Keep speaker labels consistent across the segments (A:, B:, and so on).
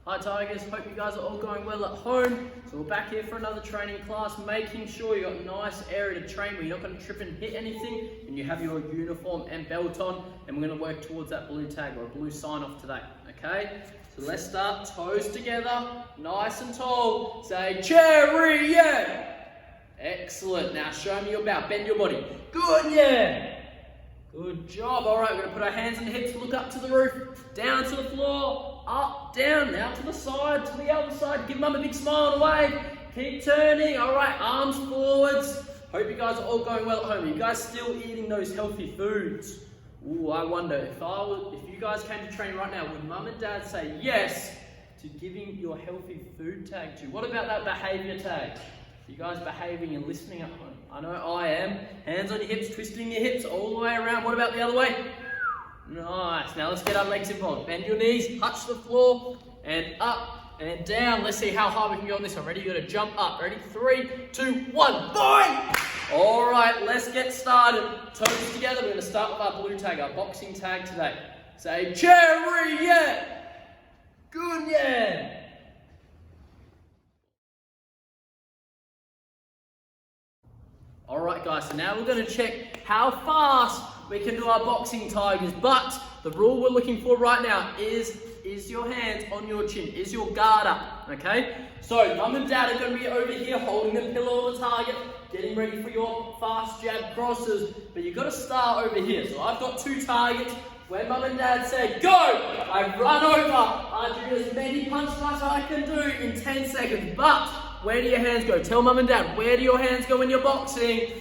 A: Hi Tigers, hope you guys are all going well at home. So we're back here for another training class, making sure you got a nice area to train where you're not going to trip and hit anything, and you have your uniform and belt on, and we're going to work towards that blue tag or a blue sign off today, okay? So let's start, toes together, nice and tall, say chariot! Excellent, now show me your bow, bend your body, good, yeah! Good job. All right, we're going to put our hands on the hips, look up to the roof, down to the floor, up, down, now to the side, to the other side. Give mum a big smile and a wave. Keep turning. All right, arms forwards. Hope you guys are all going well at home. Are you guys still eating those healthy foods? Ooh, I wonder, if you guys came to train right now, would mum and dad say yes to giving your healthy food tag to you? What about that behavior tag? You guys behaving and listening at home? I know I am. Hands on your hips, twisting your hips all the way around. What about the other way? Nice. Now let's get our legs involved. Bend your knees, touch the floor, and up and down. Let's see how high we can go on this one. Ready? You're going to jump up. Ready? 3, 2, 1. Boing! All right, let's get started. Toes together. We're going to start with our blue tag, our boxing tag today. Say chariot. Good, yeah. Alright guys, so now we're going to check how fast we can do our boxing tigers, but the rule we're looking for right now is your hands on your chin, is your guard up, okay? So mum and dad are going to be over here holding the pillow of the target, getting ready for your fast jab crosses, but you've got to start over here. So I've got 2 targets. When mum and dad say go, I run over, I do as many punch as I can do in 10 seconds, but where do your hands go? Tell mum and dad, where do your hands go when you're boxing?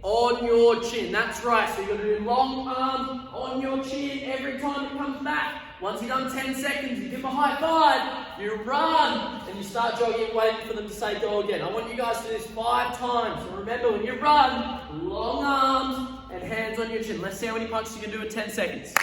A: On your chin, that's right. So you're going to do long arms on your chin every time it comes back. Once you've done 10 seconds, you give them a high five, you run, and you start jogging, waiting for them to say go again. I want you guys to do this 5 times. So remember, when you run, long arms and hands on your chin. Let's see how many punches you can do in 10 seconds.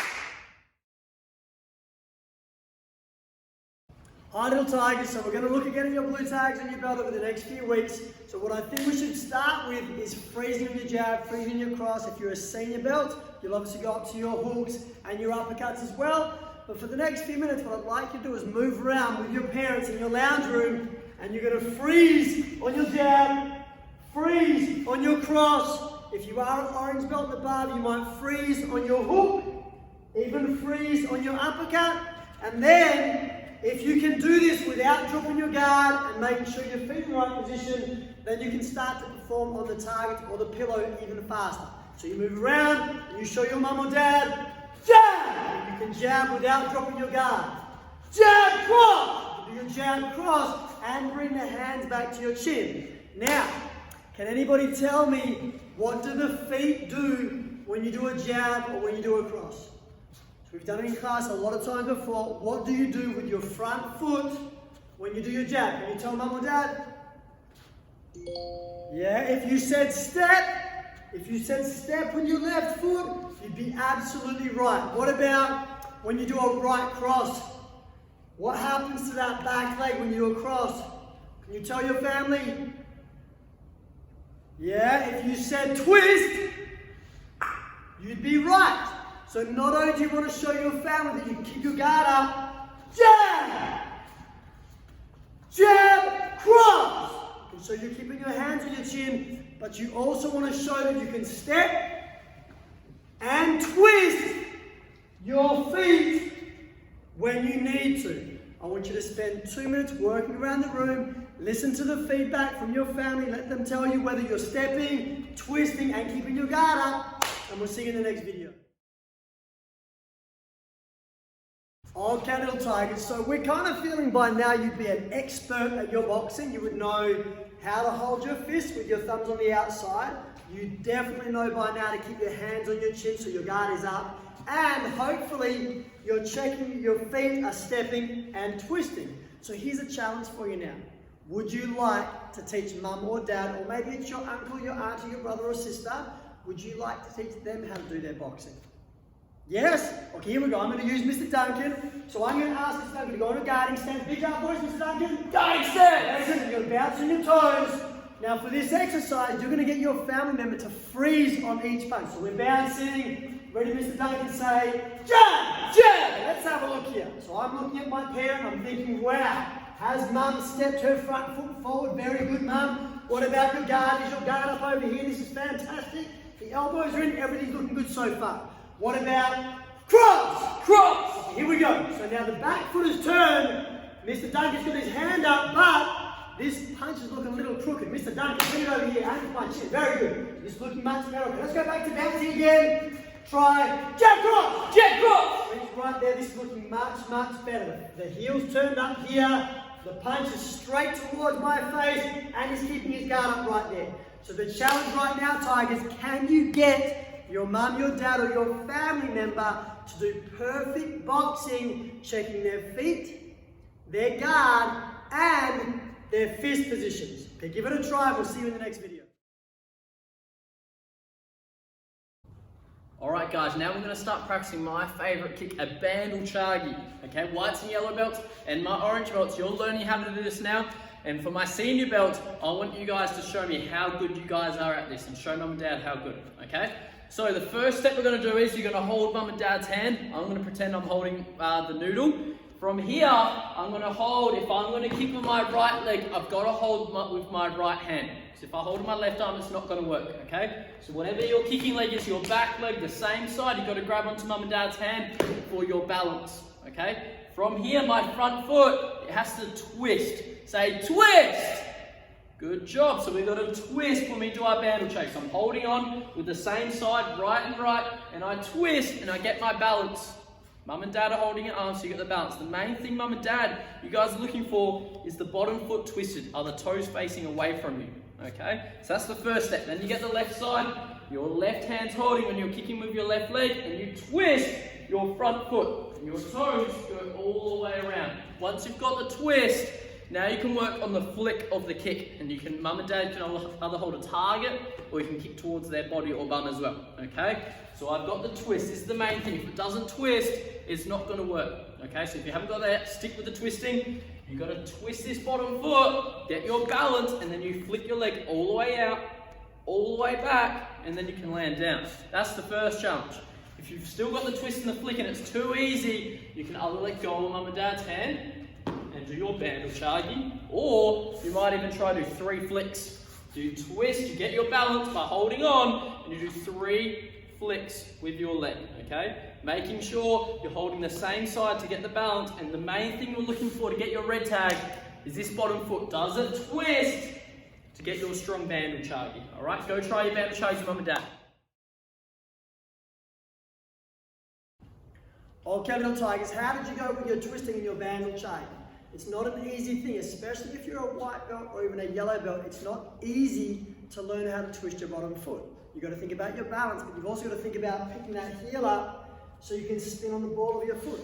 B: Hi little tigers, so we're going to look again at your blue tags and your belt over the next few weeks. So what I think we should start with is freezing on your jab, freezing your cross. If you're a senior belt, you'll obviously go up to your hooks and your uppercuts as well. But for the next few minutes, what I'd like you to do is move around with your parents in your lounge room, and you're going to freeze on your jab, freeze on your cross. If you are an orange belt above, you might freeze on your hook, even freeze on your uppercut, and then if you can do this without dropping your guard and making sure your feet in the right position, then you can start to perform on the target or the pillow even faster. So you move around, and you show your mum or dad, jab! You can jab without dropping your guard. Jab, cross! You do your jab, cross, and bring the hands back to your chin. Now, can anybody tell me, what do the feet do when you do a jab or when you do a cross? We've done it in class a lot of times before. What do you do with your front foot when you do your jab? Can you tell mum or dad? Yeah, if you said step with your left foot, you'd be absolutely right. What about when you do a right cross? What happens to that back leg when you do a cross? Can you tell your family? Yeah, if you said twist, you'd be right. So not only do you want to show your family that you keep your guard up, jab, jab, cross. And so you're keeping your hands on your chin, but you also want to show that you can step and twist your feet when you need to. I want you to spend 2 minutes working around the room, listen to the feedback from your family, let them tell you whether you're stepping, twisting, and keeping your guard up, and we'll see you in the next video. Okay, little tigers, so we're kind of feeling by now you'd be an expert at your boxing. You would know how to hold your fist with your thumbs on the outside. You definitely know by now to keep your hands on your chin so your guard is up. And hopefully you're checking your feet are stepping and twisting. So here's a challenge for you now. Would you like to teach mum or dad, or maybe it's your uncle, your auntie, your brother or sister, would you like to teach them how to do their boxing? Yes? Okay, here we go. I'm going to use Mr. Duncan. So I'm going to ask Mr. Duncan to go on a guarding stance. Big up, boys, Mr. Duncan. Guarding stance! Excellent. You're going to bounce on your toes. Now for this exercise, you're going to get your family member to freeze on each punch. So we're bouncing. Ready, Mr. Duncan? Say, jab!
A: jab.
B: Let's have a look here. So I'm looking at my parent, I'm thinking, wow, has mum stepped her front foot forward? Very good, mum. What about your guard? Is your guard up over here? This is fantastic. The elbows are in, everything's looking good so far. What about cross?
A: Cross.
B: Here we go. So now the back foot is turned. Mr. Duncan's got his hand up, but this punch is looking a little crooked. Mr. Duncan, bring it over here. Aim for my chin. Very good. It's looking much better. Okay, let's go back to bouncing again. Try jab cross.
A: Jab cross.
B: Reach right there. This is looking much, much better. The heel's turned up here. The punch is straight towards my face, and he's keeping his guard up right there. So the challenge right now, Tigers, can you get your mum, your dad, or your family member to do perfect boxing, checking their feet, their guard, and their fist positions? Okay, give it a try. We'll see you in the next video.
A: Alright guys, now we're going to start practicing my favourite kick, a Bandal Chagi. Okay, whites and yellow belts and my orange belts, you're learning how to do this now. And for my senior belt, I want you guys to show me how good you guys are at this and show mum and dad how good, okay? So the first step we're going to do is you're going to hold mum and dad's hand. I'm going to pretend I'm holding the noodle. From here, I'm going to hold, if I'm going to kick with my right leg, I've got to hold with my right hand. So if I hold my left arm, it's not going to work, okay? So whatever your kicking leg is, your back leg, the same side, you've got to grab onto mum and dad's hand for your balance, okay? From here, my front foot, it has to twist. Say twist! Good job. So we've got to twist when we do our Bandal Chagi. So I'm holding on with the same side, right, and I twist and I get my balance. Mum and dad are holding your arms so you get the balance. The main thing, mum and dad, you guys are looking for is the bottom foot twisted. Are the toes facing away from you? Okay? So that's the first step. Then you get the left side. Your left hand's holding when you're kicking with your left leg and you twist your front foot. And your toes go all the way around. Once you've got the twist, now you can work on the flick of the kick. And you can, mum and dad can either hold a target or you can kick towards their body or bum as well. Okay? So I've got the twist. This is the main thing. If it doesn't twist, it's not going to work. Okay, so if you haven't got that, stick with the twisting. You've got to twist this bottom foot, get your balance, and then you flick your leg all the way out, all the way back, and then you can land down. That's the first challenge. If you've still got the twist and the flick and it's too easy, you can either let go of mum and dad's hand and do your Bandal Chagi, or you might even try to do 3 flicks. Do you twist, you get your balance by holding on, and you do 3 flicks with your leg, okay? Making sure you're holding the same side to get the balance, and the main thing you're looking for to get your red tag is this bottom foot. Does it twist to get your strong Bandal Chagi? Alright, go try your Bandal Chagi with mum and dad.
B: Okay, little Tigers, how did you go with your twisting and your Bandal Chagi? It's not an easy thing, especially if you're a white belt or even a yellow belt. It's not easy to learn how to twist your bottom foot. You've got to think about your balance, but you've also got to think about picking that heel up so you can spin on the ball of your foot.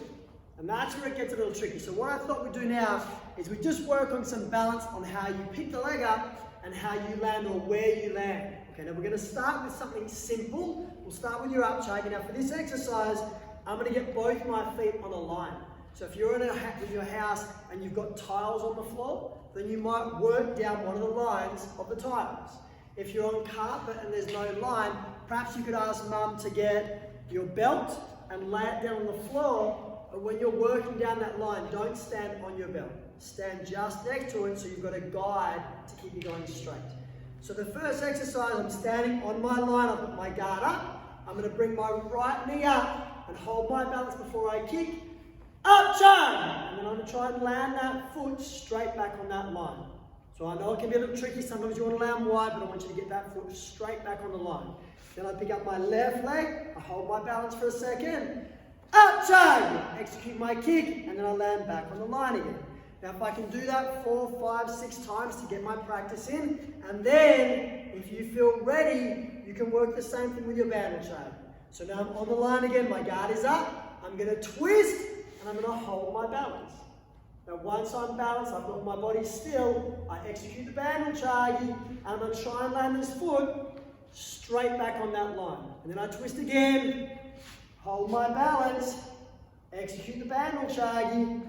B: And that's where it gets a little tricky. So what I thought we'd do now is we just work on some balance on how you pick the leg up and how you land or where you land. Okay, now we're going to start with something simple. We'll start with your up Chagi. Now for this exercise, I'm going to get both my feet on a line. So if you're in your house and you've got tiles on the floor, then you might work down one of the lines of the tiles. If you're on carpet and there's no line, perhaps you could ask mum to get your belt and lay it down on the floor. But when you're working down that line, don't stand on your belt. Stand just next to it so you've got a guide to keep you going straight. So the first exercise, I'm standing on my line, I've got my guard up. I'm going to bring my right knee up and hold my balance before I kick. Up Chagi! And then I'm going to try and land that foot straight back on that line. So I know it can be a little tricky, sometimes you want to land wide, but I want you to get that foot straight back on the line. Then I pick up my left leg, I hold my balance for a second. Up Chagi! Execute my kick, and then I land back on the line again. Now if I can do that 4, 5, 6 times to get my practice in, and then if you feel ready, you can work the same thing with your Bandal Chagi. So now I'm on the line again, my guard is up, I'm going to twist, and I'm going to hold my balance. Now once I'm balanced, I've got my body still, I execute the Bandal Chagi, and I'm going to try and land this foot straight back on that line. And then I twist again, hold my balance, execute the Bandal Chagi,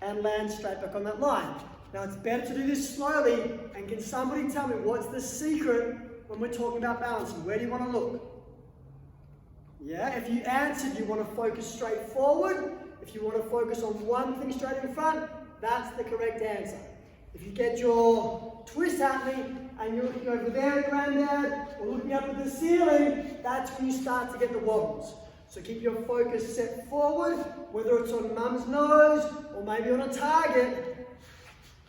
B: and land straight back on that line. Now it's better to do this slowly, and can somebody tell me what's the secret when we're talking about balancing? Where do you want to look? Yeah, if you answered you want to focus straight forward, if you want to focus on one thing straight in front, that's the correct answer. If you get your twist happening and you're looking over there at Granddad or looking up at the ceiling, that's when you start to get the wobbles. So keep your focus set forward, whether it's on Mum's nose or maybe on a target.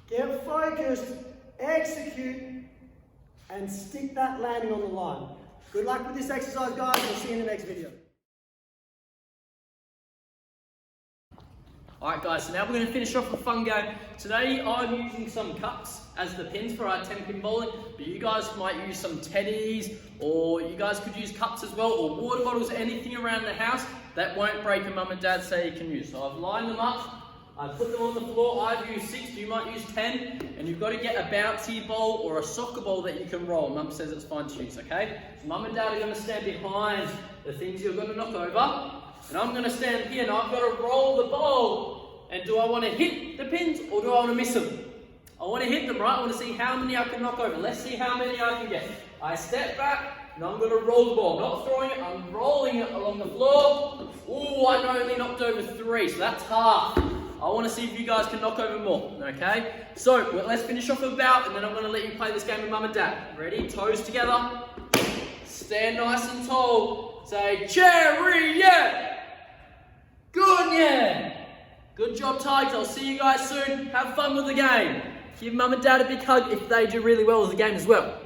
B: Get focused, execute, and stick that landing on the line. Good luck with this exercise, guys. We'll see you in the next video.
A: Alright guys, so now we're going to finish off a fun game. Today I'm using some cups as the pins for our 10-pin bowling, but you guys might use some teddies, or you guys could use cups as well, or water bottles, anything around the house that won't break and Mum and Dad say you can use. So I've lined them up, I've put them on the floor. I've used 6, you might use 10, and you've got to get a bouncy bowl or a soccer ball that you can roll. Mum says it's fine to use, okay? So Mum and Dad are going to stand behind the things you're going to knock over, and I'm going to stand here and I've got to roll the bowl. And do I want to hit the pins or do I want to miss them? I want to hit them, right? I want to see how many I can knock over. Let's see how many I can get. I step back and I'm going to roll the ball. Not throwing it, I'm rolling it along the floor. Ooh, I only knocked over 3, so that's half. I want to see if you guys can knock over more, okay? So, let's finish off a bout and then I'm going to let you play this game with Mum and Dad. Ready? Toes together. Stand nice and tall. Say, chariot! Good, yeah! Good job, Tigers. I'll see you guys soon. Have fun with the game. Give Mum and Dad a big hug if they do really well with the game as well.